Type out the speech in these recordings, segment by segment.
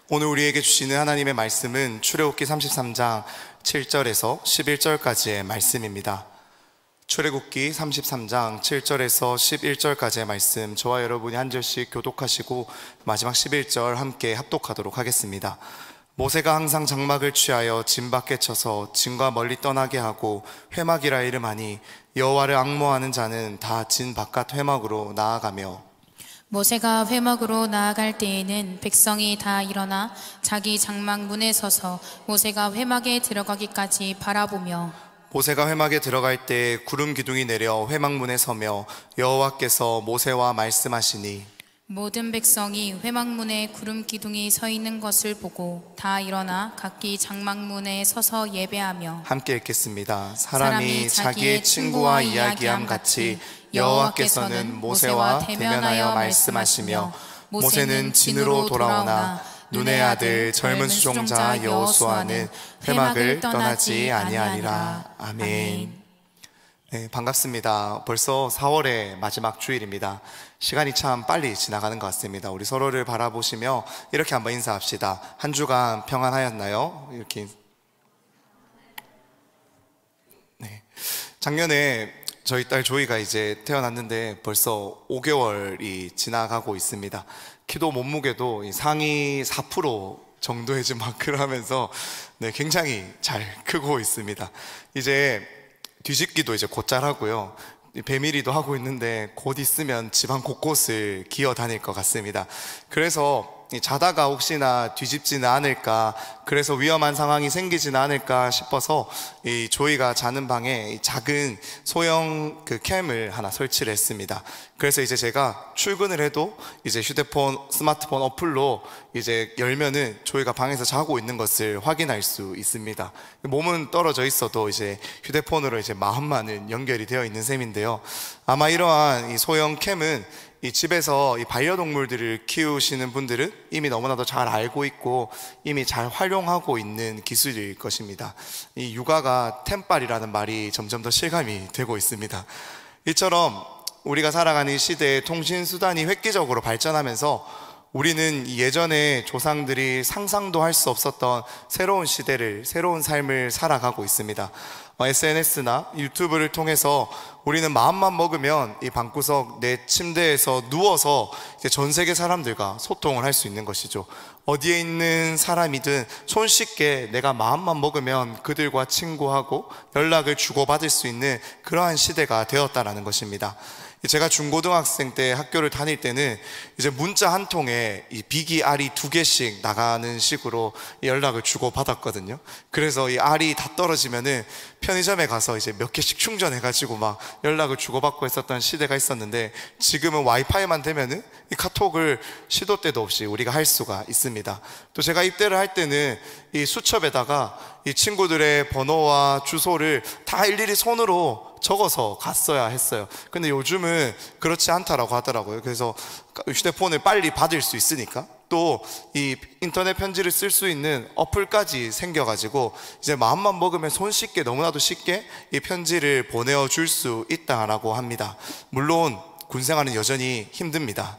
오늘 우리에게 주시는 하나님의 말씀은 출애굽기 33장 7절에서 11절까지의 말씀입니다. 출애굽기 33장 7절에서 11절까지의 말씀, 저와 여러분이 한 절씩 교독하시고 마지막 11절 함께 합독하도록 하겠습니다. 모세가 항상 장막을 취하여 진 밖에 쳐서 진과 멀리 떠나게 하고 회막이라 이름하니 여호와를 앙모하는 자는 다 진 바깥 회막으로 나아가며, 모세가 회막으로 나아갈 때에는 백성이 다 일어나 자기 장막 문에 서서 모세가 회막에 들어가기까지 바라보며, 모세가 회막에 들어갈 때 구름 기둥이 내려 회막문에 서며 여호와께서 모세와 말씀하시니, 모든 백성이 회막문에 구름 기둥이 서 있는 것을 보고 다 일어나 각기 장막 문에 서서 예배하며, 함께 읽겠습니다. 사람이 자기의 친구와 이야기함 같이 여호와께서는 모세와 대면하여 말씀하시며, 모세는 진으로 돌아오나 눈의 아들 젊은 수종자 여호수아는 회막을 떠나지 아니하니라. 아멘. 네, 반갑습니다. 벌써 4월의 마지막 주일입니다. 시간이 참 빨리 지나가는 것 같습니다. 우리 서로를 바라보시며 이렇게 한번 인사합시다. 한 주간 평안하였나요? 이렇게. 네. 작년에 저희 딸 조이가 이제 태어났는데 벌써 5개월이 지나가고 있습니다. 키도 몸무게도 상위 4% 정도의 지금 마크를 하면서 굉장히 잘 크고 있습니다. 이제 뒤집기도 이제 곧잘 하고요. 배밀이도 하고 있는데 곧 있으면 집안 곳곳을 기어 다닐 것 같습니다. 그래서 자다가 혹시나 뒤집지는 않을까, 그래서 위험한 상황이 생기지는 않을까 싶어서 이 조이가 자는 방에 작은 소형 캠을 하나 설치를 했습니다. 그래서 이제 제가 출근을 해도 이제 스마트폰 어플로 이제 열면은 조이가 방에서 자고 있는 것을 확인할 수 있습니다. 몸은 떨어져 있어도 이제 휴대폰으로 이제 마음만은 연결이 되어 있는 셈인데요. 아마 이러한 이 소형 캠은 이 집에서 이 반려동물들을 키우시는 분들은 이미 너무나도 잘 알고 있고 이미 잘 활용하고 있는 기술일 것입니다. 이 육아가 템빨이라는 말이 점점 더 실감이 되고 있습니다. 이처럼 우리가 살아가는 이 시대에 통신수단이 획기적으로 발전하면서 우리는 예전에 조상들이 상상도 할 수 없었던 새로운 시대를, 새로운 삶을 살아가고 있습니다. SNS나 유튜브를 통해서 우리는 마음만 먹으면 이 방구석 내 침대에서 누워서 이제 전 세계 사람들과 소통을 할 수 있는 것이죠. 어디에 있는 사람이든 손쉽게 내가 마음만 먹으면 그들과 친구하고 연락을 주고받을 수 있는 그러한 시대가 되었다라는 것입니다. 제가 중고등학생 때 학교를 다닐 때는 이제 문자 한 통에 이 비기 알이 2개씩 나가는 식으로 연락을 주고 받았거든요. 그래서 이 알이 다 떨어지면은 편의점에 가서 이제 몇 개씩 충전해가지고 막 연락을 주고받고 했었던 시대가 있었는데, 지금은 와이파이만 되면은 이 카톡을 시도 때도 없이 우리가 할 수가 있습니다. 또 제가 입대를 할 때는 이 수첩에다가 이 친구들의 번호와 주소를 다 일일이 손으로 적어서 갔어야 했어요. 근데 요즘은 그렇지 않다라고 하더라고요. 그래서 휴대폰을 빨리 받을 수 있으니까 또 이 인터넷 편지를 쓸 수 있는 어플까지 생겨가지고 이제 마음만 먹으면 손쉽게, 너무나도 쉽게 이 편지를 보내줄 수 있다라고 합니다. 물론 군생활은 여전히 힘듭니다.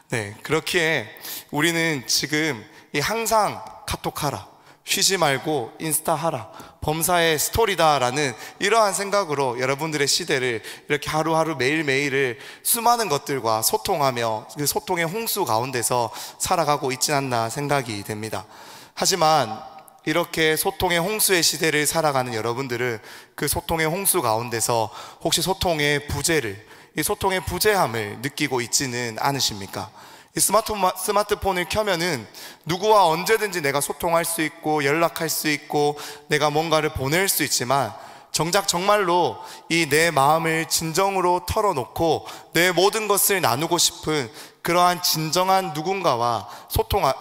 네, 그렇기에 우리는 지금 항상 카톡하라, 쉬지 말고 인스타 하라, 범사의 스토리다라는 이러한 생각으로 여러분들의 시대를 이렇게 하루하루 매일매일을 수많은 것들과 소통하며 그 소통의 홍수 가운데서 살아가고 있지 않나 생각이 됩니다. 하지만 이렇게 소통의 홍수의 시대를 살아가는 여러분들은 그 소통의 홍수 가운데서 혹시 소통의 부재를, 이 소통의 부재함을 느끼고 있지는 않으십니까? 이 스마트폰을 켜면은 누구와 언제든지 내가 소통할 수 있고 연락할 수 있고 내가 뭔가를 보낼 수 있지만, 정작 정말로 이 내 마음을 진정으로 털어놓고 내 모든 것을 나누고 싶은 그러한 진정한 누군가와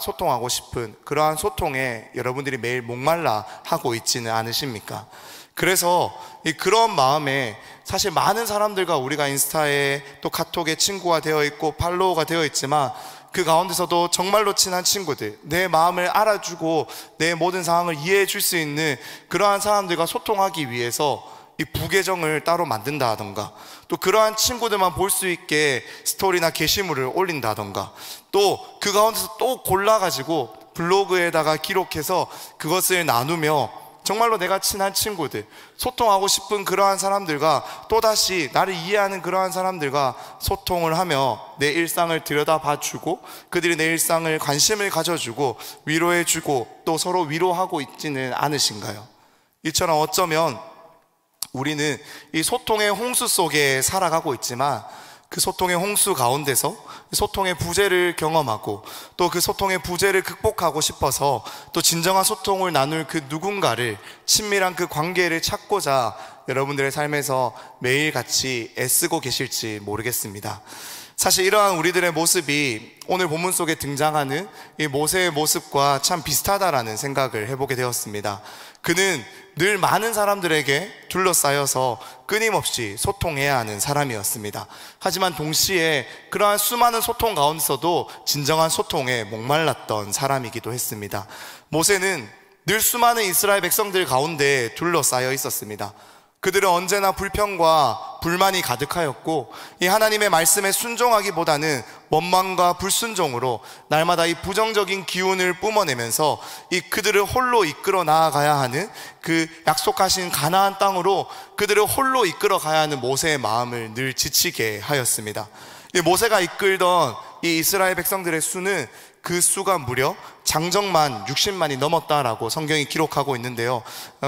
소통하고 싶은 그러한 소통에 여러분들이 매일 목말라 하고 있지는 않으십니까? 그래서 그런 마음에 사실 많은 사람들과 우리가 인스타에 또 카톡에 친구가 되어 있고 팔로워가 되어 있지만, 그 가운데서도 정말로 친한 친구들, 내 마음을 알아주고 내 모든 상황을 이해해 줄 수 있는 그러한 사람들과 소통하기 위해서 이 부계정을 따로 만든다던가, 또 그러한 친구들만 볼 수 있게 스토리나 게시물을 올린다던가, 또 그 가운데서 또 골라가지고 블로그에다가 기록해서 그것을 나누며 정말로 내가 친한 친구들, 소통하고 싶은 그러한 사람들과 또다시 나를 이해하는 그러한 사람들과 소통을 하며 내 일상을 들여다봐주고 그들이 내 일상을 관심을 가져주고 위로해주고 또 서로 위로하고 있지는 않으신가요? 이처럼 어쩌면 우리는 이 소통의 홍수 속에 살아가고 있지만 그 소통의 홍수 가운데서 소통의 부재를 경험하고 또 그 소통의 부재를 극복하고 싶어서 또 진정한 소통을 나눌 그 누군가를, 친밀한 그 관계를 찾고자 여러분들의 삶에서 매일같이 애쓰고 계실지 모르겠습니다. 사실 이러한 우리들의 모습이 오늘 본문 속에 등장하는 이 모세의 모습과 참 비슷하다라는 생각을 해보게 되었습니다. 그는 늘 많은 사람들에게 둘러싸여서 끊임없이 소통해야 하는 사람이었습니다. 하지만 동시에 그러한 수많은 소통 가운데서도 진정한 소통에 목말랐던 사람이기도 했습니다. 모세는 늘 수많은 이스라엘 백성들 가운데 둘러싸여 있었습니다. 그들은 언제나 불평과 불만이 가득하였고 이 하나님의 말씀에 순종하기보다는 원망과 불순종으로 날마다 이 부정적인 기운을 뿜어내면서 이 그들을 홀로 이끌어 나아가야 하는 그 약속하신 가나안 땅으로 그들을 홀로 이끌어 가야 하는 모세의 마음을 늘 지치게 하였습니다. 이 모세가 이끌던 이 이스라엘 백성들의 수는 그 수가 무려 장정만 60만이 넘었다라고 성경이 기록하고 있는데요.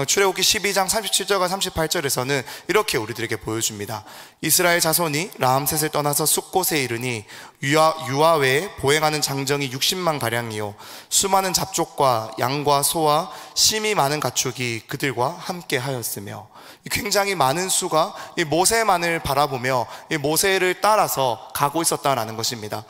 출애굽기 12장 37절과 38절에서는 이렇게 우리들에게 보여줍니다. 이스라엘 자손이 라암셋을 떠나서 숫곳에 이르니 유아 외에 보행하는 장정이 60만 가량이요 수많은 잡족과 양과 소와 심이 많은 가축이 그들과 함께 하였으며, 굉장히 많은 수가 이 모세만을 바라보며 이 모세를 따라서 가고 있었다는 것입니다.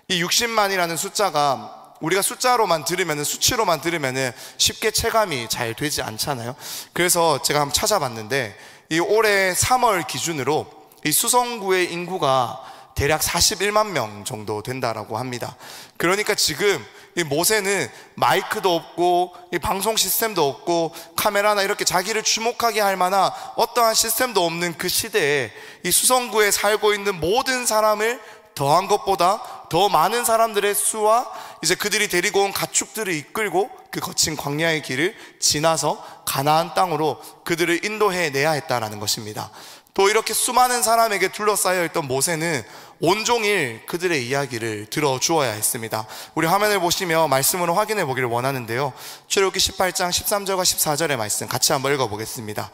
이 60만이라는 숫자가 우리가 숫자로만 들으면, 수치로만 들으면 쉽게 체감이 잘 되지 않잖아요. 그래서 제가 한번 찾아봤는데 이 올해 3월 기준으로 이 수성구의 인구가 대략 41만 명 정도 된다라고 합니다. 그러니까 지금 이 모세는 마이크도 없고 이 방송 시스템도 없고 카메라나 이렇게 자기를 주목하게 할 만한 어떠한 시스템도 없는 그 시대에 이 수성구에 살고 있는 모든 사람을 더한 것보다 더 많은 사람들의 수와 이제 그들이 데리고 온 가축들을 이끌고 그 거친 광야의 길을 지나서 가나안 땅으로 그들을 인도해내야 했다라는 것입니다. 또 이렇게 수많은 사람에게 둘러싸여 있던 모세는 온종일 그들의 이야기를 들어주어야 했습니다. 우리 화면을 보시며 말씀으로 확인해 보기를 원하는데요, 출애굽기 18장 13절과 14절의 말씀 같이 한번 읽어보겠습니다.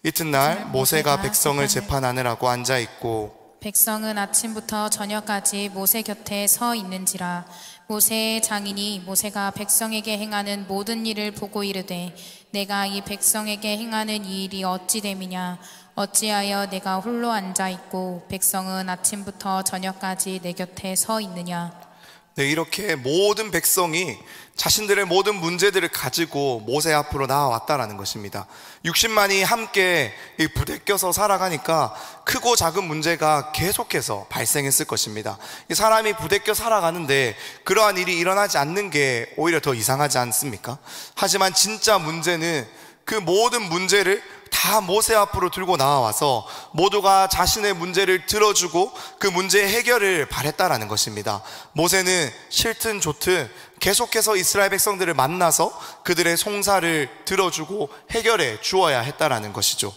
이튿날 모세가 백성을 재판하느라고 앉아있고 백성은 아침부터 저녁까지 모세 곁에 서 있는지라. 모세의 장인이 모세가 백성에게 행하는 모든 일을 보고 이르되 내가 이 백성에게 행하는 이 일이 어찌 됨이냐. 어찌하여 내가 홀로 앉아있고 백성은 아침부터 저녁까지 내 곁에 서 있느냐. 네, 이렇게 모든 백성이 자신들의 모든 문제들을 가지고 모세 앞으로 나아왔다라는 것입니다. 60만이 함께 부대껴서 살아가니까 크고 작은 문제가 계속해서 발생했을 것입니다. 이 사람이 부대껴 살아가는데 그러한 일이 일어나지 않는 게 오히려 더 이상하지 않습니까? 하지만 진짜 문제는 그 모든 문제를 다 모세 앞으로 들고 나와서 모두가 자신의 문제를 들어주고 그 문제의 해결을 바랬다라는 것입니다. 모세는 싫든 좋든 계속해서 이스라엘 백성들을 만나서 그들의 송사를 들어주고 해결해 주어야 했다라는 것이죠.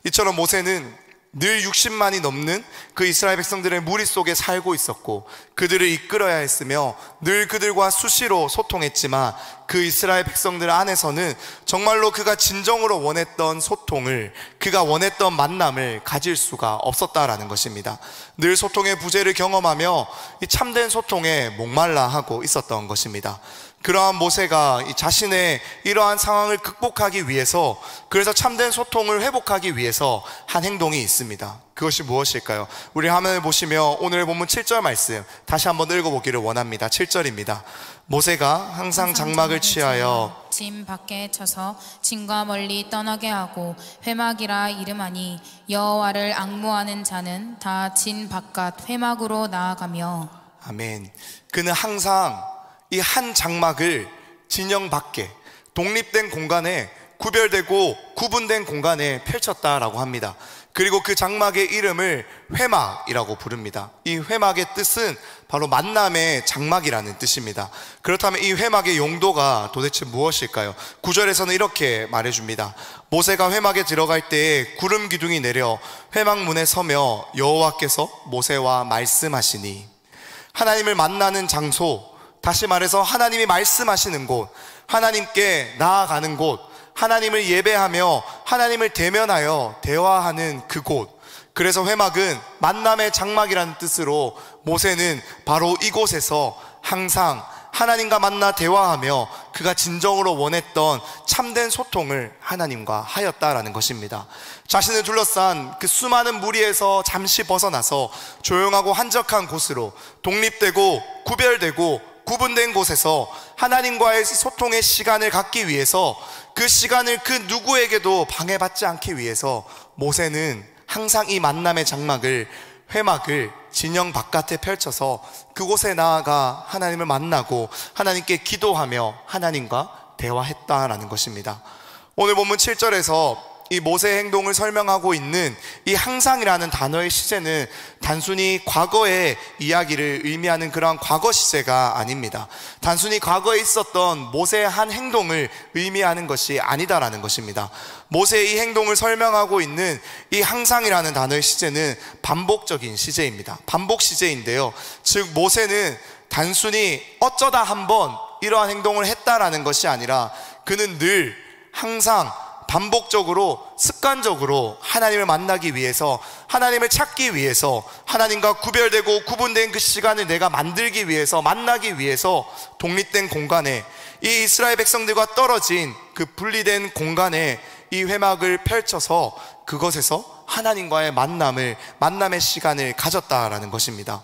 이처럼 모세는 늘 60만이 넘는 그 이스라엘 백성들의 무리 속에 살고 있었고 그들을 이끌어야 했으며 늘 그들과 수시로 소통했지만 그 이스라엘 백성들 안에서는 정말로 그가 진정으로 원했던 소통을, 그가 원했던 만남을 가질 수가 없었다라는 것입니다. 늘 소통의 부재를 경험하며 이 참된 소통에 목말라 하고 있었던 것입니다. 그러한 모세가 자신의 이러한 상황을 극복하기 위해서, 그래서 참된 소통을 회복하기 위해서 한 행동이 있습니다. 그것이 무엇일까요? 우리 화면을 보시며 오늘 본문 7절 말씀 다시 한번 읽어보기를 원합니다. 7절입니다. 모세가 항상 장막을 취하여 진 밖에 쳐서 진과 멀리 떠나게 하고 회막이라 이름하니 여호와를 앙무하는 자는 다 진 바깥 회막으로 나아가며. 아멘. 그는 항상 이 한 장막을 진영 밖에 독립된 공간에 구별되고 구분된 공간에 펼쳤다라고 합니다. 그리고 그 장막의 이름을 회막이라고 부릅니다. 이 회막의 뜻은 바로 만남의 장막이라는 뜻입니다. 그렇다면 이 회막의 용도가 도대체 무엇일까요? 9절에서는 이렇게 말해줍니다. 모세가 회막에 들어갈 때에 구름 기둥이 내려 회막문에 서며 여호와께서 모세와 말씀하시니, 하나님을 만나는 장소, 다시 말해서 하나님이 말씀하시는 곳, 하나님께 나아가는 곳, 하나님을 예배하며 하나님을 대면하여 대화하는 그곳, 그래서 회막은 만남의 장막이라는 뜻으로 모세는 바로 이곳에서 항상 하나님과 만나 대화하며 그가 진정으로 원했던 참된 소통을 하나님과 하였다라는 것입니다. 자신을 둘러싼 그 수많은 무리에서 잠시 벗어나서 조용하고 한적한 곳으로, 독립되고 구별되고 구분된 곳에서 하나님과의 소통의 시간을 갖기 위해서, 그 시간을 그 누구에게도 방해받지 않기 위해서 모세는 항상 이 만남의 장막을, 회막을 진영 바깥에 펼쳐서 그곳에 나아가 하나님을 만나고 하나님께 기도하며 하나님과 대화했다라는 것입니다. 오늘 본문 7절에서 이 모세의 행동을 설명하고 있는 이 항상이라는 단어의 시제는 단순히 과거의 이야기를 의미하는 그러한 과거 시제가 아닙니다. 단순히 과거에 있었던 모세의 한 행동을 의미하는 것이 아니다라는 것입니다. 모세의 이 행동을 설명하고 있는 이 항상이라는 단어의 시제는 반복적인 시제입니다. 반복 시제인데요, 즉 모세는 단순히 어쩌다 한번 이러한 행동을 했다라는 것이 아니라 그는 늘 항상 반복적으로 습관적으로 하나님을 만나기 위해서, 하나님을 찾기 위해서, 하나님과 구별되고 구분된 그 시간을 내가 만들기 위해서, 만나기 위해서 독립된 공간에, 이 이스라엘 백성들과 떨어진 그 분리된 공간에 이 회막을 펼쳐서 그것에서 하나님과의 만남의 시간을 가졌다라는 것입니다.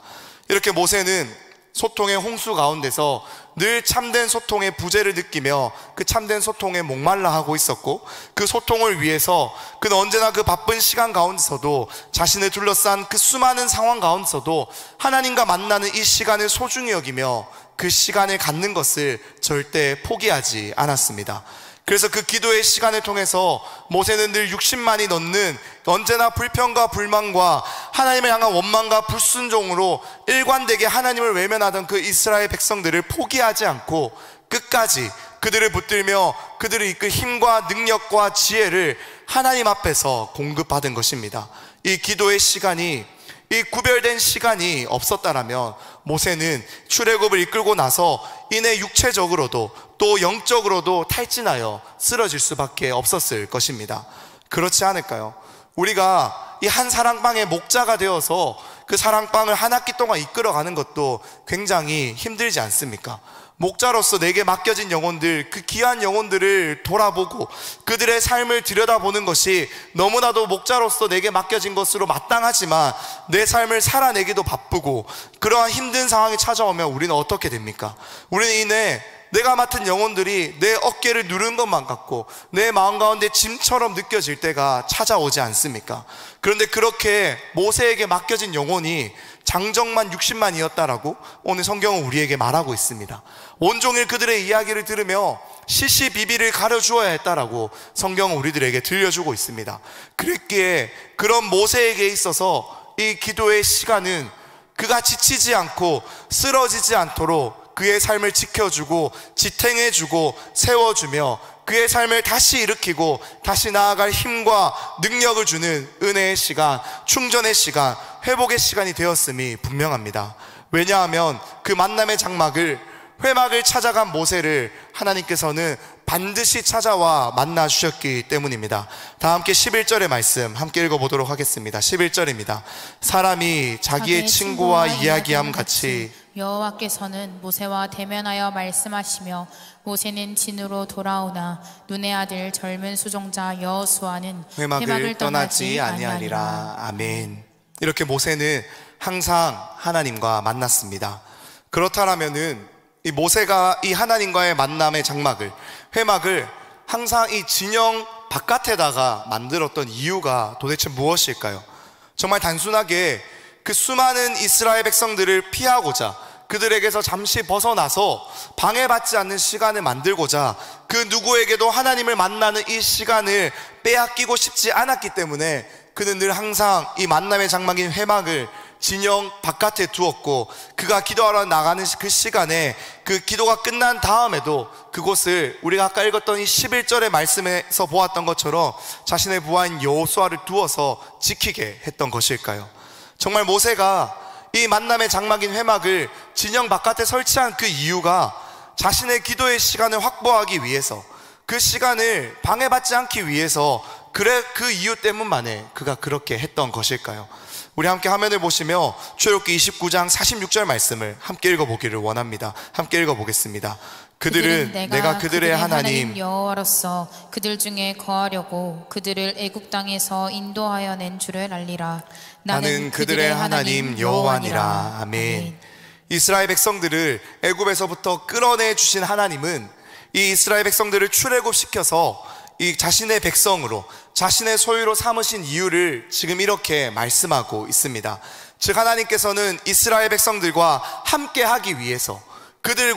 이렇게 모세는 소통의 홍수 가운데서 늘 참된 소통의 부재를 느끼며 그 참된 소통에 목말라 하고 있었고, 그 소통을 위해서 그는 언제나 그 바쁜 시간 가운데서도, 자신을 둘러싼 그 수많은 상황 가운데서도 하나님과 만나는 이 시간을 소중히 여기며 그 시간을 갖는 것을 절대 포기하지 않았습니다. 그래서 그 기도의 시간을 통해서 모세는 늘 60만이 넘는 언제나 불평과 불만과 하나님을 향한 원망과 불순종으로 일관되게 하나님을 외면하던 그 이스라엘 백성들을 포기하지 않고 끝까지 그들을 붙들며 그들을 이끌 힘과 능력과 지혜를 하나님 앞에서 공급받은 것입니다. 이 기도의 시간이, 이 구별된 시간이 없었다라면 모세는 출애굽을 이끌고 나서 이내 육체적으로도 또 영적으로도 탈진하여 쓰러질 수밖에 없었을 것입니다. 그렇지 않을까요? 우리가 이 한 사랑방의 목자가 되어서 그 사랑방을 한 학기 동안 이끌어가는 것도 굉장히 힘들지 않습니까? 목자로서 내게 맡겨진 영혼들, 그 귀한 영혼들을 돌아보고 그들의 삶을 들여다보는 것이 너무나도 목자로서 내게 맡겨진 것으로 마땅하지만 내 삶을 살아내기도 바쁘고, 그러한 힘든 상황이 찾아오면 우리는 어떻게 됩니까? 우리는 이내 내가 맡은 영혼들이 내 어깨를 누른 것만 같고 내 마음 가운데 짐처럼 느껴질 때가 찾아오지 않습니까? 그런데 그렇게 모세에게 맡겨진 영혼이 장정만 60만이었다라고 오늘 성경은 우리에게 말하고 있습니다. 온종일 그들의 이야기를 들으며 시시비비를 가려주어야 했다라고 성경은 우리들에게 들려주고 있습니다. 그랬기에 그런 모세에게 있어서 이 기도의 시간은 그가 지치지 않고 쓰러지지 않도록 그의 삶을 지켜주고 지탱해주고 세워주며 그의 삶을 다시 일으키고 다시 나아갈 힘과 능력을 주는 은혜의 시간, 충전의 시간, 회복의 시간이 되었음이 분명합니다. 왜냐하면 그 만남의 장막을, 회막을 찾아간 모세를 하나님께서는 반드시 찾아와 만나 주셨기 때문입니다. 다 함께 11절의 말씀 함께 읽어보도록 하겠습니다. 11절입니다. 사람이 자기의 친구와 이야기함 같이 여호와께서는 모세와 대면하여 말씀하시며, 모세는 진으로 돌아오나 눈의 아들 젊은 수종자 여호수아는 회막을 떠나지 아니하리라. 아멘. 이렇게 모세는 항상 하나님과 만났습니다. 그렇다면은 이 모세가 이 하나님과의 만남의 장막을, 회막을 항상 이 진영 바깥에다가 만들었던 이유가 도대체 무엇일까요? 정말 단순하게 그 수많은 이스라엘 백성들을 피하고자, 그들에게서 잠시 벗어나서 방해받지 않는 시간을 만들고자, 그 누구에게도 하나님을 만나는 이 시간을 빼앗기고 싶지 않았기 때문에 그는 늘 항상 이 만남의 장막인 회막을 진영 바깥에 두었고, 그가 기도하러 나가는 그 시간에 그 기도가 끝난 다음에도 그곳을 우리가 아까 읽었던 이 11절의 말씀에서 보았던 것처럼 자신의 부하인 여호수아를 두어서 지키게 했던 것일까요? 정말 모세가 이 만남의 장막인 회막을 진영 바깥에 설치한 그 이유가 자신의 기도의 시간을 확보하기 위해서, 그 시간을 방해받지 않기 위해서, 그 이유 때문만에 그가 그렇게 했던 것일까요? 우리 함께 화면을 보시며 출애굽기 29장 46절 말씀을 함께 읽어보기를 원합니다. 함께 읽어보겠습니다. 그들은 내가 그들의 하나님 여호와로서 그들 중에 거하려고 그들을 애굽 땅에서 인도하여 낸 줄을 알리라. 나는 그들의 하나님 여호와니라. 아멘. 이스라엘 백성들을 애굽에서부터 끌어내 주신 하나님은 이 이스라엘 백성들을 출애굽시켜서 이 자신의 백성으로, 자신의 소유로 삼으신 이유를 지금 이렇게 말씀하고 있습니다. 즉, 하나님께서는 이스라엘 백성들과 함께 하기 위해서, 그들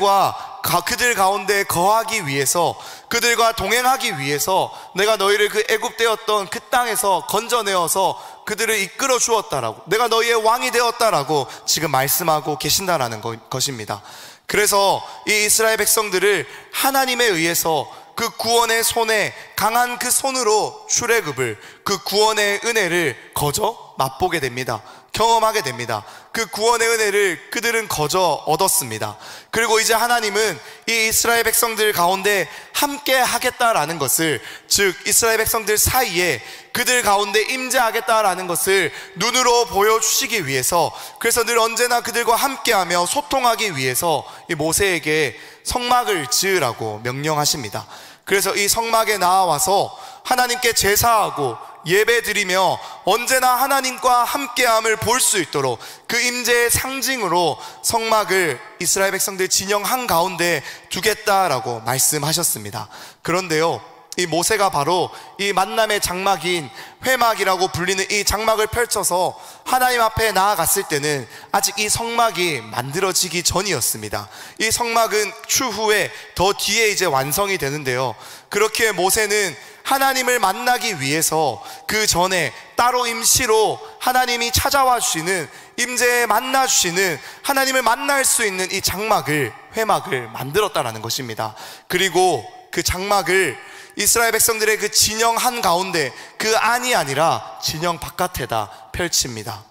가운데 거하기 위해서, 그들과 동행하기 위해서 내가 너희를 그 애굽되었던 그 땅에서 건져내어서 그들을 이끌어 주었다라고, 내가 너희의 왕이 되었다라고 지금 말씀하고 계신다라는 것입니다. 그래서 이 이스라엘 백성들을 하나님에 의해서 그 구원의 손에, 강한 그 손으로 출애굽을, 그 구원의 은혜를 거저 맛보게 됩니다. 경험하게 됩니다. 그 구원의 은혜를 그들은 거저 얻었습니다. 그리고 이제 하나님은 이 이스라엘 백성들 가운데 함께 하겠다라는 것을, 즉 이스라엘 백성들 사이에 그들 가운데 임재하겠다라는 것을 눈으로 보여주시기 위해서, 그래서 늘 언제나 그들과 함께하며 소통하기 위해서 이 모세에게 성막을 지으라고 명령하십니다. 그래서 이 성막에 나와서 하나님께 제사하고 예배드리며 언제나 하나님과 함께함을 볼 수 있도록 그 임재의 상징으로 성막을 이스라엘 백성들 진영 한가운데 두겠다라고 말씀하셨습니다. 그런데요, 이 모세가 바로 이 만남의 장막인 회막이라고 불리는 이 장막을 펼쳐서 하나님 앞에 나아갔을 때는 아직 이 성막이 만들어지기 전이었습니다. 이 성막은 추후에 더 뒤에 이제 완성이 되는데요, 그렇기에 모세는 하나님을 만나기 위해서 그 전에 따로 임시로 하나님이 찾아와 주시는, 임재에 만나 주시는, 하나님을 만날 수 있는 이 장막을, 회막을 만들었다라는 것입니다. 그리고 그 장막을 이스라엘 백성들의 그 진영 한가운데, 그 안이 아니라 진영 바깥에다 펼칩니다.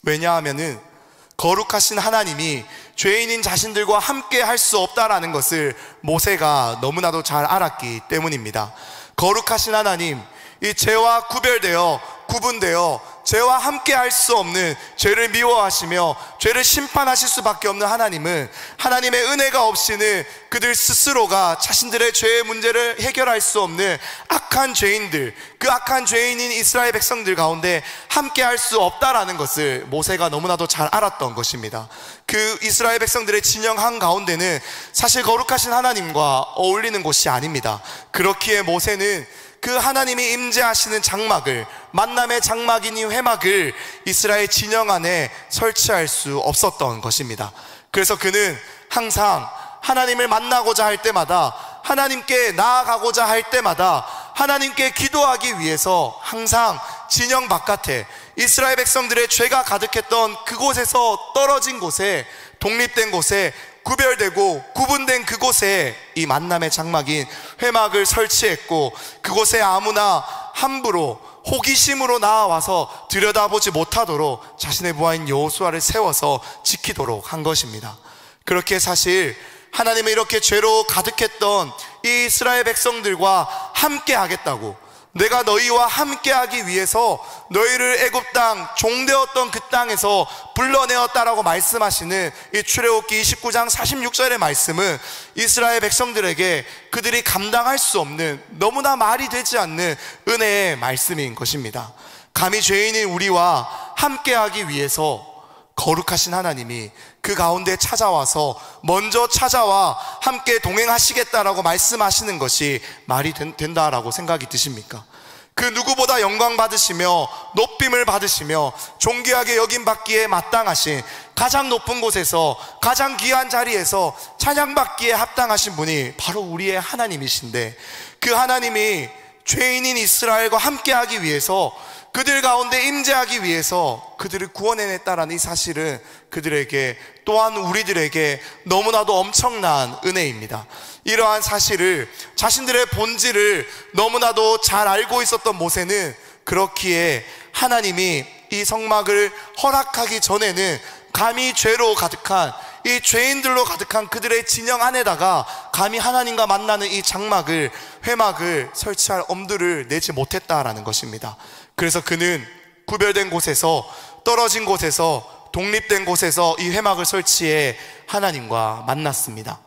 왜냐하면은 거룩하신 하나님이 죄인인 자신들과 함께 할 수 없다라는 것을 모세가 너무나도 잘 알았기 때문입니다. 거룩하신 하나님, 이 죄와 구분되어 죄와 함께 할 수 없는, 죄를 미워하시며 죄를 심판하실 수밖에 없는 하나님은, 하나님의 은혜가 없이는 그들 스스로가 자신들의 죄의 문제를 해결할 수 없는 악한 죄인들, 그 악한 죄인인 이스라엘 백성들 가운데 함께 할 수 없다라는 것을 모세가 너무나도 잘 알았던 것입니다. 그 이스라엘 백성들의 진영 한가운데는 사실 거룩하신 하나님과 어울리는 곳이 아닙니다. 그렇기에 모세는 그 하나님이 임재하시는 장막을, 만남의 장막인 이 회막을 이스라엘 진영 안에 설치할 수 없었던 것입니다. 그래서 그는 항상 하나님을 만나고자 할 때마다, 하나님께 나아가고자 할 때마다, 하나님께 기도하기 위해서 항상 진영 바깥에, 이스라엘 백성들의 죄가 가득했던 그곳에서 떨어진 곳에, 독립된 곳에, 구별되고 구분된 그곳에 이 만남의 장막인 회막을 설치했고, 그곳에 아무나 함부로 호기심으로 나와서 들여다보지 못하도록 자신의 부하인 여호수아를 세워서 지키도록 한 것입니다. 그렇게 사실 하나님은 이렇게 죄로 가득했던 이 이스라엘 백성들과 함께 하겠다고, 내가 너희와 함께하기 위해서 너희를 애굽 땅, 종되었던 그 땅에서 불러내었다라고 말씀하시는 이 출애굽기 29장 46절의 말씀은 이스라엘 백성들에게 그들이 감당할 수 없는, 너무나 말이 되지 않는 은혜의 말씀인 것입니다. 감히 죄인인 우리와 함께하기 위해서 거룩하신 하나님이 그 가운데 찾아와서, 먼저 찾아와 함께 동행하시겠다라고 말씀하시는 것이 말이 된다라고 생각이 드십니까? 그 누구보다 영광 받으시며 높임을 받으시며 존귀하게 여김받기에 마땅하신, 가장 높은 곳에서 가장 귀한 자리에서 찬양받기에 합당하신 분이 바로 우리의 하나님이신데, 그 하나님이 죄인인 이스라엘과 함께하기 위해서, 그들 가운데 임재하기 위해서 그들을 구원해냈다라는 이 사실은 그들에게, 또한 우리들에게 너무나도 엄청난 은혜입니다. 이러한 사실을, 자신들의 본질을 너무나도 잘 알고 있었던 모세는 그렇기에 하나님이 이 성막을 허락하기 전에는 감히 죄로 가득한, 이 죄인들로 가득한 그들의 진영 안에다가 감히 하나님과 만나는 이 장막을, 회막을 설치할 엄두를 내지 못했다라는 것입니다. 그래서 그는 구별된 곳에서, 떨어진 곳에서, 독립된 곳에서 이 회막을 설치해 하나님과 만났습니다.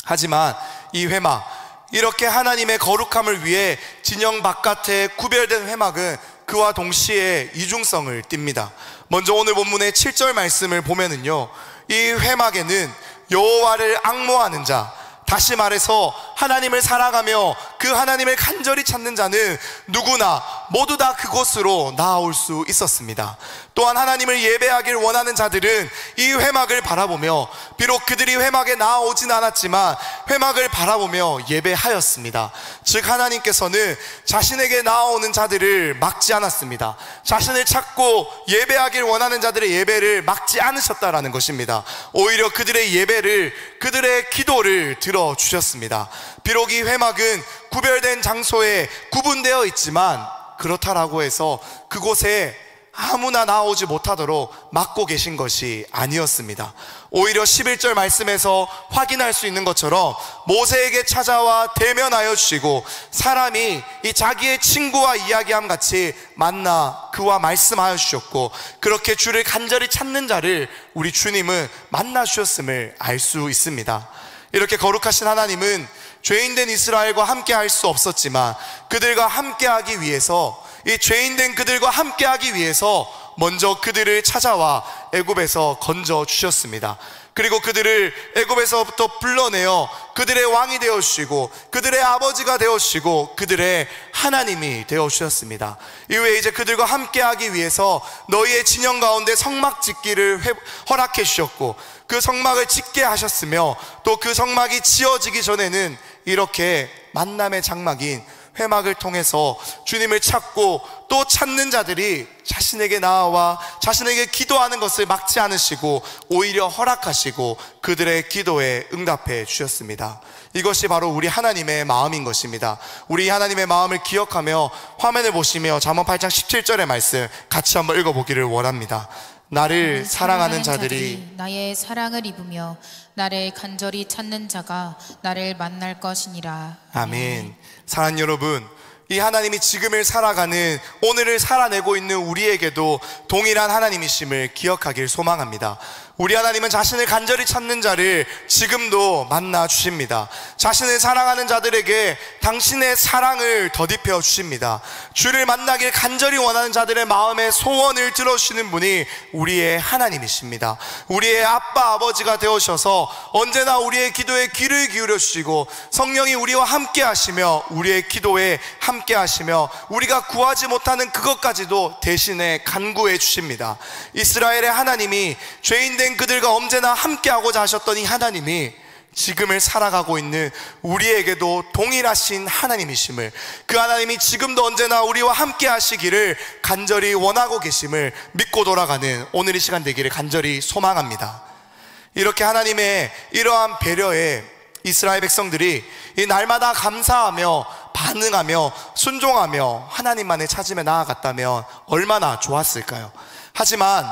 하지만 이 회막, 이렇게 하나님의 거룩함을 위해 진영 바깥에 구별된 회막은 그와 동시에 이중성을 띱니다. 먼저 오늘 본문의 7절 말씀을 보면은요, 이 회막에는 여호와를 앙모하는 자, 다시 말해서 하나님을 사랑하며 그 하나님을 간절히 찾는 자는 누구나 모두 다 그곳으로 나아올 수 있었습니다. 또한 하나님을 예배하길 원하는 자들은 이 회막을 바라보며, 비록 그들이 회막에 나아오진 않았지만 회막을 바라보며 예배하였습니다. 즉 하나님께서는 자신에게 나아오는 자들을 막지 않았습니다. 자신을 찾고 예배하길 원하는 자들의 예배를 막지 않으셨다라는 것입니다. 오히려 그들의 예배를, 그들의 기도를 들어주셨습니다. 비록 이 회막은 구별된 장소에 구분되어 있지만 그렇다라고 해서 그곳에 아무나 나오지 못하도록 막고 계신 것이 아니었습니다. 오히려 11절 말씀에서 확인할 수 있는 것처럼 모세에게 찾아와 대면하여 주시고, 사람이 이 자기의 친구와 이야기함 같이 만나 그와 말씀하여 주셨고, 그렇게 주를 간절히 찾는 자를 우리 주님은 만나 주셨음을 알 수 있습니다. 이렇게 거룩하신 하나님은 죄인된 이스라엘과 함께 할 수 없었지만 그들과 함께하기 위해서, 이 죄인된 그들과 함께하기 위해서 먼저 그들을 찾아와 애굽에서 건져 주셨습니다. 그리고 그들을 애굽에서부터 불러내어 그들의 왕이 되어주시고 그들의 아버지가 되어주시고 그들의 하나님이 되어주셨습니다. 이후에 이제 그들과 함께하기 위해서 너희의 진영 가운데 성막 짓기를 허락해 주셨고, 그 성막을 짓게 하셨으며, 또 그 성막이 지어지기 전에는 이렇게 만남의 장막인 회막을 통해서 주님을 찾고 또 찾는 자들이 자신에게 나아와 자신에게 기도하는 것을 막지 않으시고 오히려 허락하시고 그들의 기도에 응답해 주셨습니다. 이것이 바로 우리 하나님의 마음인 것입니다. 우리 하나님의 마음을 기억하며 화면을 보시며 잠언 8장 17절의 말씀 같이 한번 읽어보기를 원합니다. 나를 사랑하는 자들이 나의 사랑을 입으며 나를 간절히 찾는 자가 나를 만날 것이니라. 아멘. 사랑하는 여러분, 이 하나님이 지금을 살아가는, 오늘을 살아내고 있는 우리에게도 동일한 하나님이심을 기억하길 소망합니다. 우리 하나님은 자신을 간절히 찾는 자를 지금도 만나 주십니다. 자신을 사랑하는 자들에게 당신의 사랑을 더딥혀 주십니다. 주를 만나길 간절히 원하는 자들의 마음의 소원을 들어주시는 분이 우리의 하나님이십니다. 우리의 아빠 아버지가 되어주셔서 언제나 우리의 기도에 귀를 기울여 주시고, 성령이 우리와 함께 하시며 우리의 기도에 함께 하시며 우리가 구하지 못하는 그것까지도 대신에 간구해 주십니다. 이스라엘의 하나님이 죄인된 그들과 언제나 함께하고자 하셨던 이 하나님이 지금을 살아가고 있는 우리에게도 동일하신 하나님이심을, 그 하나님이 지금도 언제나 우리와 함께 하시기를 간절히 원하고 계심을 믿고 돌아가는 오늘 이 시간 되기를 간절히 소망합니다. 이렇게 하나님의 이러한 배려에 이스라엘 백성들이 이 날마다 감사하며 반응하며 순종하며 하나님만을 찾으며 나아갔다면 얼마나 좋았을까요? 하지만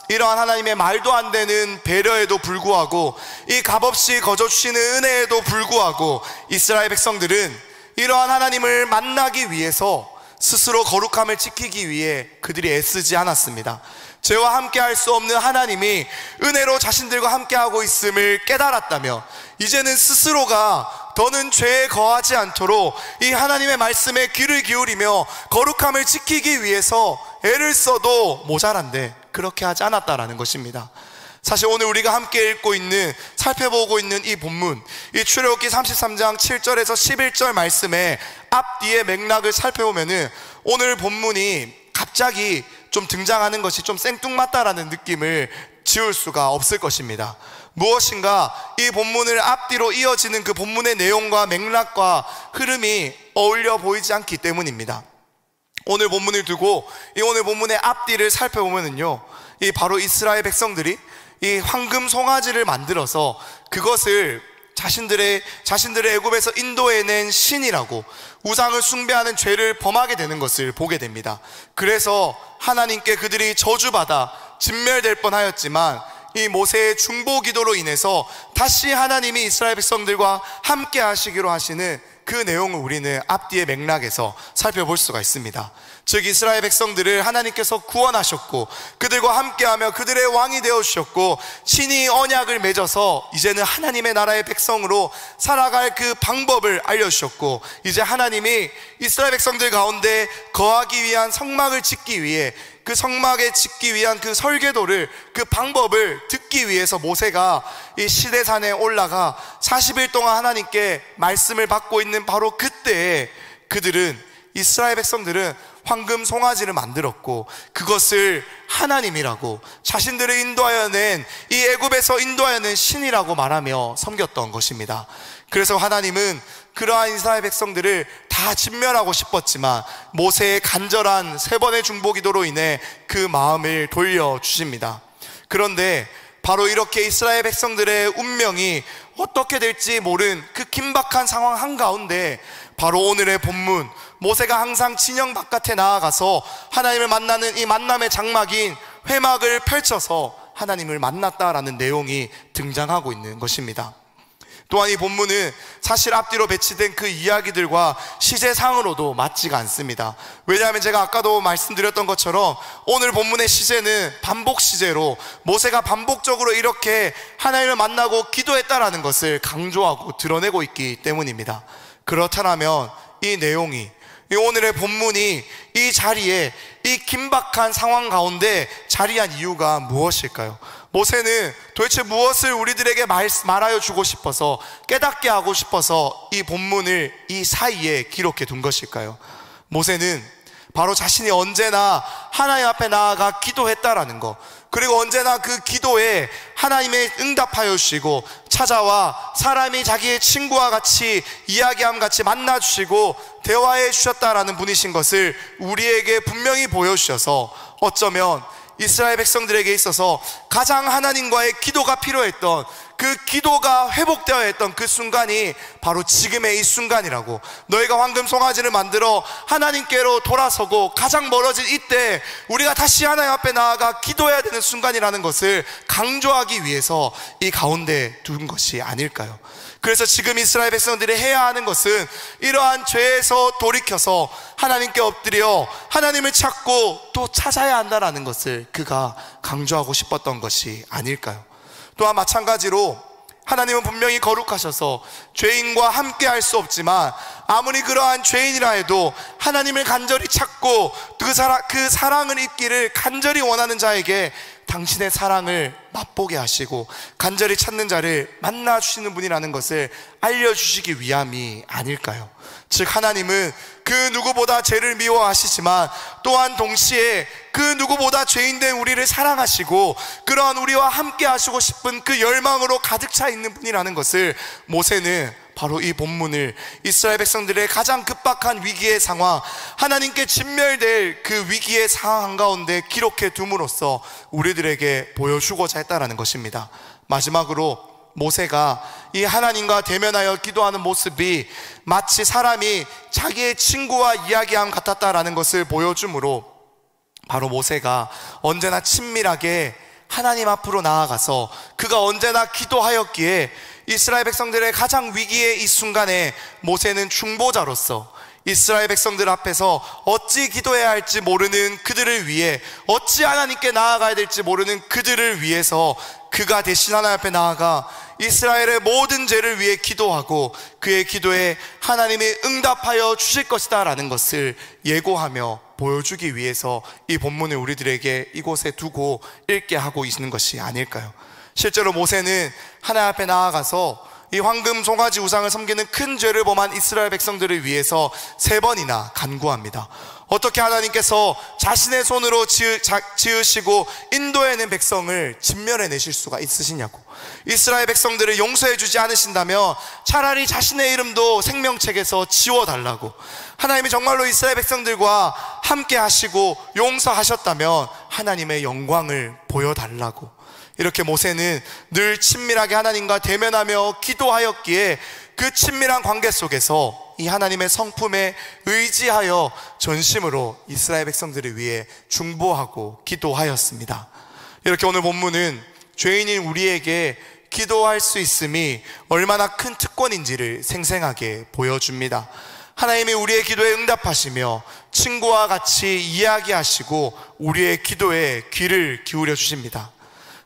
이러한 하나님의 말도 안 되는 배려에도 불구하고, 이 값없이 거저주시는 은혜에도 불구하고 이스라엘 백성들은 이러한 하나님을 만나기 위해서 스스로 거룩함을 지키기 위해 그들이 애쓰지 않았습니다. 죄와 함께 할 수 없는 하나님이 은혜로 자신들과 함께하고 있음을 깨달았다며 이제는 스스로가 더는 죄에 거하지 않도록 이 하나님의 말씀에 귀를 기울이며 거룩함을 지키기 위해서 애를 써도 모자란데 그렇게 하지 않았다라는 것입니다. 사실 오늘 우리가 함께 읽고 있는, 살펴보고 있는 이 본문, 이 출애굽기 33장 7절에서 11절 말씀의 앞뒤의 맥락을 살펴보면은 오늘 본문이 갑자기 좀 등장하는 것이 좀 생뚱맞다라는 느낌을 지울 수가 없을 것입니다. 무엇인가 이 본문을 앞뒤로 이어지는 그 본문의 내용과 맥락과 흐름이 어울려 보이지 않기 때문입니다. 오늘 본문을 두고 이 오늘 본문의 앞뒤를 살펴보면은요, 이 바로 이스라엘 백성들이 이 황금 송아지를 만들어서 그것을 자신들의 애굽에서 인도해낸 신이라고 우상을 숭배하는 죄를 범하게 되는 것을 보게 됩니다. 그래서 하나님께 그들이 저주받아 진멸될 뻔하였지만 이 모세의 중보 기도로 인해서 다시 하나님이 이스라엘 백성들과 함께 하시기로 하시는 그 내용을 우리는 앞뒤의 맥락에서 살펴볼 수가 있습니다. 즉 이스라엘 백성들을 하나님께서 구원하셨고 그들과 함께하며 그들의 왕이 되어주셨고 친히 언약을 맺어서 이제는 하나님의 나라의 백성으로 살아갈 그 방법을 알려주셨고, 이제 하나님이 이스라엘 백성들 가운데 거하기 위한 성막을 짓기 위해 그 성막에 짓기 위한 그 설계도를, 그 방법을 듣기 위해서 모세가 이 시내산에 올라가 40일 동안 하나님께 말씀을 받고 있는 바로 그때에 이스라엘 백성들은 황금 송아지를 만들었고 그것을 하나님이라고, 자신들을 인도하여 낸, 이 애굽에서 인도하여 낸 신이라고 말하며 섬겼던 것입니다. 그래서 하나님은 그러한 이스라엘 백성들을 다 진멸하고 싶었지만 모세의 간절한 3번의 중보 기도로 인해 그 마음을 돌려주십니다. 그런데 바로 이렇게 이스라엘 백성들의 운명이 어떻게 될지 모른 그 긴박한 상황 한가운데 바로 오늘의 본문, 모세가 항상 진영 바깥에 나아가서 하나님을 만나는 이 만남의 장막인 회막을 펼쳐서 하나님을 만났다라는 내용이 등장하고 있는 것입니다. 또한 이 본문은 사실 앞뒤로 배치된 그 이야기들과 시제상으로도 맞지가 않습니다. 왜냐하면 제가 아까도 말씀드렸던 것처럼 오늘 본문의 시제는 반복 시제로 모세가 반복적으로 이렇게 하나님을 만나고 기도했다라는 것을 강조하고 드러내고 있기 때문입니다. 그렇다면 이 내용이, 이 오늘의 본문이 이 자리에, 이 긴박한 상황 가운데 자리한 이유가 무엇일까요? 모세는 도대체 무엇을 우리들에게 말하여 주고 싶어서, 깨닫게 하고 싶어서 이 본문을 이 사이에 기록해 둔 것일까요? 모세는 바로 자신이 언제나 하나님 앞에 나아가 기도했다라는 것, 그리고 언제나 그 기도에 하나님의 응답하여 주시고 찾아와 사람이 자기의 친구와 같이 이야기함 같이 만나주시고 대화해 주셨다라는 분이신 것을 우리에게 분명히 보여주셔서 어쩌면 이스라엘 백성들에게 있어서 가장 하나님과의 기도가 필요했던, 그 기도가 회복되어야 했던 그 순간이 바로 지금의 이 순간이라고, 너희가 황금 송아지를 만들어 하나님께로 돌아서고 가장 멀어진 이때 우리가 다시 하나님 앞에 나아가 기도해야 되는 순간이라는 것을 강조하기 위해서 이 가운데 둔 것이 아닐까요? 그래서 지금 이스라엘 백성들이 해야 하는 것은 이러한 죄에서 돌이켜서 하나님께 엎드려 하나님을 찾고 또 찾아야 한다는 것을 그가 강조하고 싶었던 것이 아닐까요? 또한 마찬가지로 하나님은 분명히 거룩하셔서 죄인과 함께 할 수 없지만 아무리 그러한 죄인이라 해도 하나님을 간절히 찾고 그 사랑을 입기를 간절히 원하는 자에게 당신의 사랑을 맛보게 하시고 간절히 찾는 자를 만나주시는 분이라는 것을 알려주시기 위함이 아닐까요? 즉 하나님은 그 누구보다 죄를 미워하시지만 또한 동시에 그 누구보다 죄인된 우리를 사랑하시고 그러한 우리와 함께 하시고 싶은 그 열망으로 가득 차 있는 분이라는 것을 모세는 바로 이 본문을 이스라엘 백성들의 가장 급박한 위기의 상황, 하나님께 진멸될 그 위기의 상황 한가운데 기록해 둠으로써 우리들에게 보여주고자 했다라는 것입니다. 마지막으로 모세가 이 하나님과 대면하여 기도하는 모습이 마치 사람이 자기의 친구와 이야기함 같았다라는 것을 보여주므로 바로 모세가 언제나 친밀하게 하나님 앞으로 나아가서 그가 언제나 기도하였기에 이스라엘 백성들의 가장 위기의 이 순간에 모세는 중보자로서 이스라엘 백성들 앞에서 어찌 기도해야 할지 모르는 그들을 위해, 어찌 하나님께 나아가야 될지 모르는 그들을 위해서 그가 대신 하나님 앞에 나아가 이스라엘의 모든 죄를 위해 기도하고 그의 기도에 하나님이 응답하여 주실 것이다 라는 것을 예고하며 보여주기 위해서 이 본문을 우리들에게 이곳에 두고 읽게 하고 있는 것이 아닐까요? 실제로 모세는 하나님 앞에 나아가서 이 황금 송아지 우상을 섬기는 큰 죄를 범한 이스라엘 백성들을 위해서 3번이나 간구합니다. 어떻게 하나님께서 자신의 손으로 지으시고 인도해낸 백성을 진멸해내실 수가 있으시냐고. 이스라엘 백성들을 용서해 주지 않으신다면 차라리 자신의 이름도 생명책에서 지워달라고. 하나님이 정말로 이스라엘 백성들과 함께 하시고 용서하셨다면 하나님의 영광을 보여달라고. 이렇게 모세는 늘 친밀하게 하나님과 대면하며 기도하였기에 그 친밀한 관계 속에서 이 하나님의 성품에 의지하여 전심으로 이스라엘 백성들을 위해 중보하고 기도하였습니다. 이렇게 오늘 본문은 죄인인 우리에게 기도할 수 있음이 얼마나 큰 특권인지를 생생하게 보여줍니다. 하나님이 우리의 기도에 응답하시며 친구와 같이 이야기하시고 우리의 기도에 귀를 기울여 주십니다.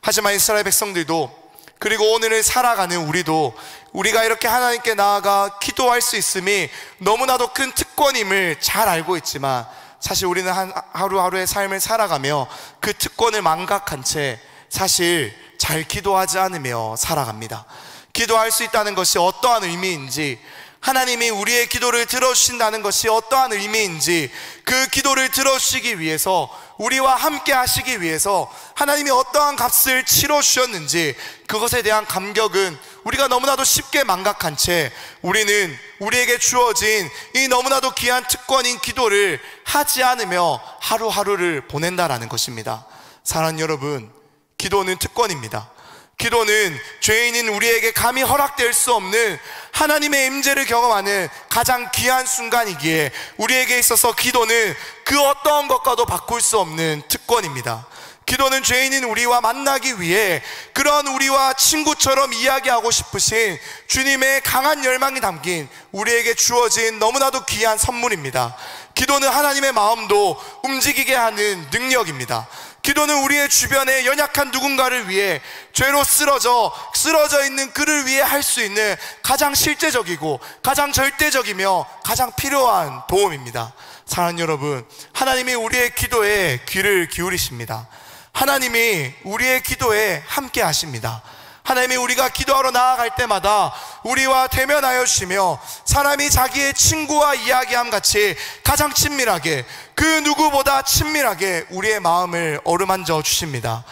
하지만 이스라엘 백성들도, 그리고 오늘을 살아가는 우리도 우리가 이렇게 하나님께 나아가 기도할 수 있음이 너무나도 큰 특권임을 잘 알고 있지만, 사실 우리는 하루하루의 삶을 살아가며 그 특권을 망각한 채 사실 잘 기도하지 않으며 살아갑니다. 기도할 수 있다는 것이 어떠한 의미인지, 하나님이 우리의 기도를 들어주신다는 것이 어떠한 의미인지, 그 기도를 들어주시기 위해서, 우리와 함께 하시기 위해서 하나님이 어떠한 값을 치러주셨는지, 그것에 대한 감격은 우리가 너무나도 쉽게 망각한 채 우리는 우리에게 주어진 이 너무나도 귀한 특권인 기도를 하지 않으며 하루하루를 보낸다라는 것입니다. 사랑하는 여러분, 기도는 특권입니다. 기도는 죄인인 우리에게 감히 허락될 수 없는 하나님의 임재를 경험하는 가장 귀한 순간이기에 우리에게 있어서 기도는 그 어떠한 것과도 바꿀 수 없는 특권입니다. 기도는 죄인인 우리와 만나기 위해 그런 우리와 친구처럼 이야기하고 싶으신 주님의 강한 열망이 담긴 우리에게 주어진 너무나도 귀한 선물입니다. 기도는 하나님의 마음도 움직이게 하는 능력입니다. 기도는 우리의 주변에 연약한 누군가를 위해 죄로 쓰러져 있는 그를 위해 할 수 있는 가장 실제적이고 가장 절대적이며 가장 필요한 도움입니다. 사랑하는 여러분, 하나님이 우리의 기도에 귀를 기울이십니다. 하나님이 우리의 기도에 함께 하십니다. 하나님이 우리가 기도하러 나아갈 때마다 우리와 대면하여 주시며 사람이 자기의 친구와 이야기함 같이 가장 친밀하게, 그 누구보다 친밀하게 우리의 마음을 어루만져 주십니다.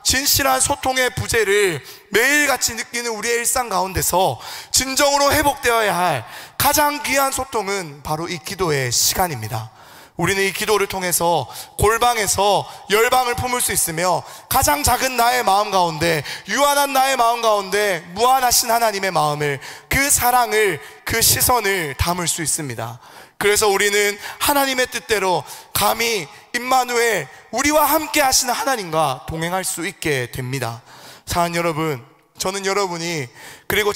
진실한 소통의 부재를 매일같이 느끼는 우리의 일상 가운데서 진정으로 회복되어야 할 가장 귀한 소통은 바로 이 기도의 시간입니다. 우리는 이 기도를 통해서 골방에서 열방을 품을 수 있으며 가장 작은 나의 마음 가운데, 유한한 나의 마음 가운데 무한하신 하나님의 마음을, 그 사랑을, 그 시선을 담을 수 있습니다. 그래서 우리는 하나님의 뜻대로 감히 임마누엘, 우리와 함께 하시는 하나님과 동행할 수 있게 됩니다. 사랑하는 여러분, 저는 여러분이, 그리고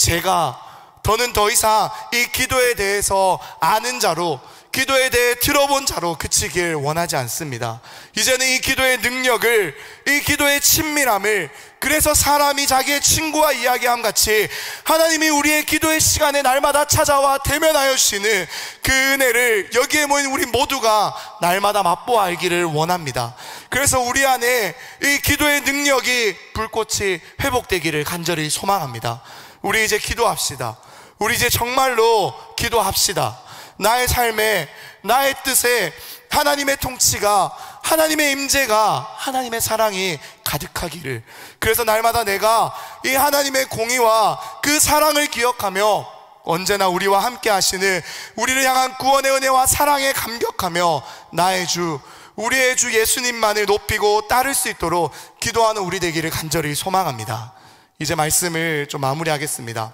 더는 더 이상 이 기도에 대해서 아는 자로, 기도에 대해 들어본 자로 그치길 원하지 않습니다. 이제는 이 기도의 능력을, 이 기도의 친밀함을, 그래서 사람이 자기의 친구와 이야기함 같이 하나님이 우리의 기도의 시간에 날마다 찾아와 대면하여 주시는 그 은혜를 여기에 모인 우리 모두가 날마다 맛보아 알기를 원합니다. 그래서 우리 안에 이 기도의 능력이, 불꽃이 회복되기를 간절히 소망합니다. 우리 이제 기도합시다. 우리 이제 정말로 기도합시다. 나의 삶에, 나의 뜻에 하나님의 통치가, 하나님의 임재가, 하나님의 사랑이 가득하기를. 그래서 날마다 내가 이 하나님의 공의와 그 사랑을 기억하며 언제나 우리와 함께 하시는, 우리를 향한 구원의 은혜와 사랑에 감격하며 나의 주, 우리의 주 예수님만을 높이고 따를 수 있도록 기도하는 우리 되기를 간절히 소망합니다. 이제 말씀을 좀 마무리하겠습니다.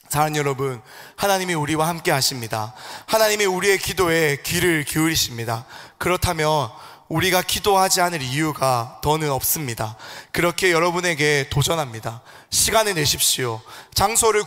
사랑하는 여러분, 하나님이 우리와 함께 하십니다. 하나님이 우리의 기도에 귀를 기울이십니다. 그렇다면 우리가 기도하지 않을 이유가 더는 없습니다. 그렇게 여러분에게 도전합니다. 시간을 내십시오. 장소를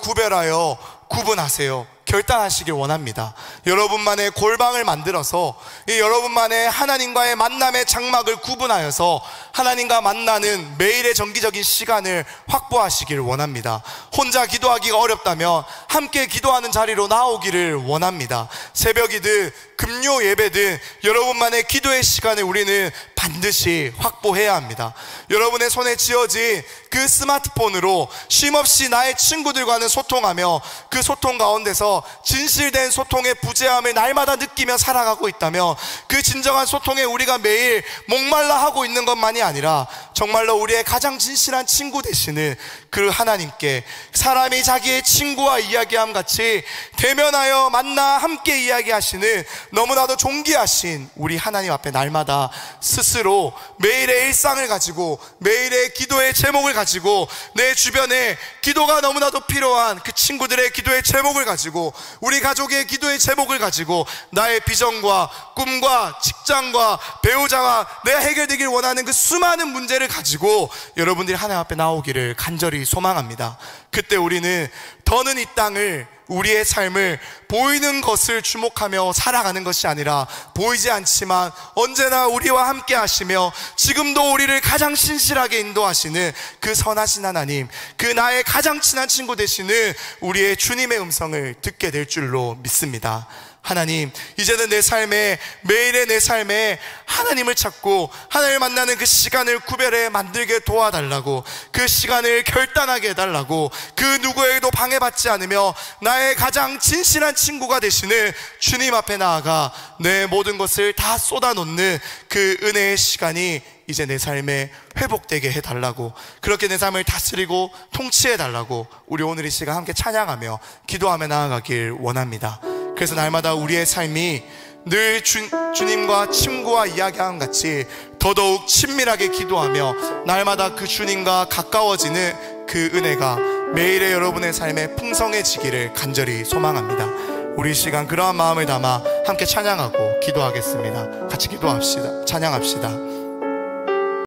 구분하세요. 결단하시길 원합니다. 여러분만의 골방을 만들어서 이 여러분만의 하나님과의 만남의 장막을 구분하여서 하나님과 만나는 매일의 정기적인 시간을 확보하시길 원합니다. 혼자 기도하기가 어렵다면 함께 기도하는 자리로 나오기를 원합니다. 새벽이든 금요 예배든 여러분만의 기도의 시간을 우리는 반드시 확보해야 합니다. 여러분의 손에 쥐어진 그 스마트폰으로 쉼없이 나의 친구들과는 소통하며 그 소통 가운데서 진실된 소통의 부재함을 날마다 느끼며 살아가고 있다면 그 진정한 소통에 우리가 매일 목말라 하고 있는 것만이 아니라 정말로 우리의 가장 진실한 친구 되시는 그 하나님께 사람이 자기의 친구와 이야기함 같이 대면하여 만나 함께 이야기하시는 너무나도 존귀하신 우리 하나님 앞에 날마다 스스로 매일의 일상을 가지고 매일의 기도의 제목을 가지고 내 주변에 기도가 너무나도 필요한 그 친구들의 기도의 제목을 가지고 우리 가족의 기도의 제목을 가지고 나의 비전과 꿈과 직장과 배우자와 내가 해결되길 원하는 그 수많은 문제를 가지고 여러분들이 하나님 앞에 나오기를 간절히 소망합니다. 그때 우리는 더는 이 땅을 우리의 삶을 보이는 것을 주목하며 살아가는 것이 아니라 보이지 않지만 언제나 우리와 함께 하시며 지금도 우리를 가장 신실하게 인도하시는 그 선하신 하나님, 그 나의 가장 친한 친구 되시는 우리의 주님의 음성을 듣게 될 줄로 믿습니다. 하나님, 이제는 내 삶에, 매일의 내 삶에 하나님을 찾고 하나님을 만나는 그 시간을 구별해 만들게 도와달라고, 그 시간을 결단하게 해달라고, 그 누구에게도 방해받지 않으며 나의 가장 진실한 친구가 되시는 주님 앞에 나아가 내 모든 것을 다 쏟아놓는 그 은혜의 시간이 이제 내 삶에 회복되게 해달라고, 그렇게 내 삶을 다스리고 통치해달라고 우리 오늘 이 시간 함께 찬양하며 기도하며 나아가길 원합니다. 그래서 날마다 우리의 삶이 늘 주님과 친구와 이야기하는 같이 더더욱 친밀하게 기도하며 날마다 그 주님과 가까워지는 그 은혜가 매일의 여러분의 삶에 풍성해지기를 간절히 소망합니다. 우리 이 시간 그러한 마음을 담아 함께 찬양하고 기도하겠습니다. 같이 기도합시다. 찬양합시다.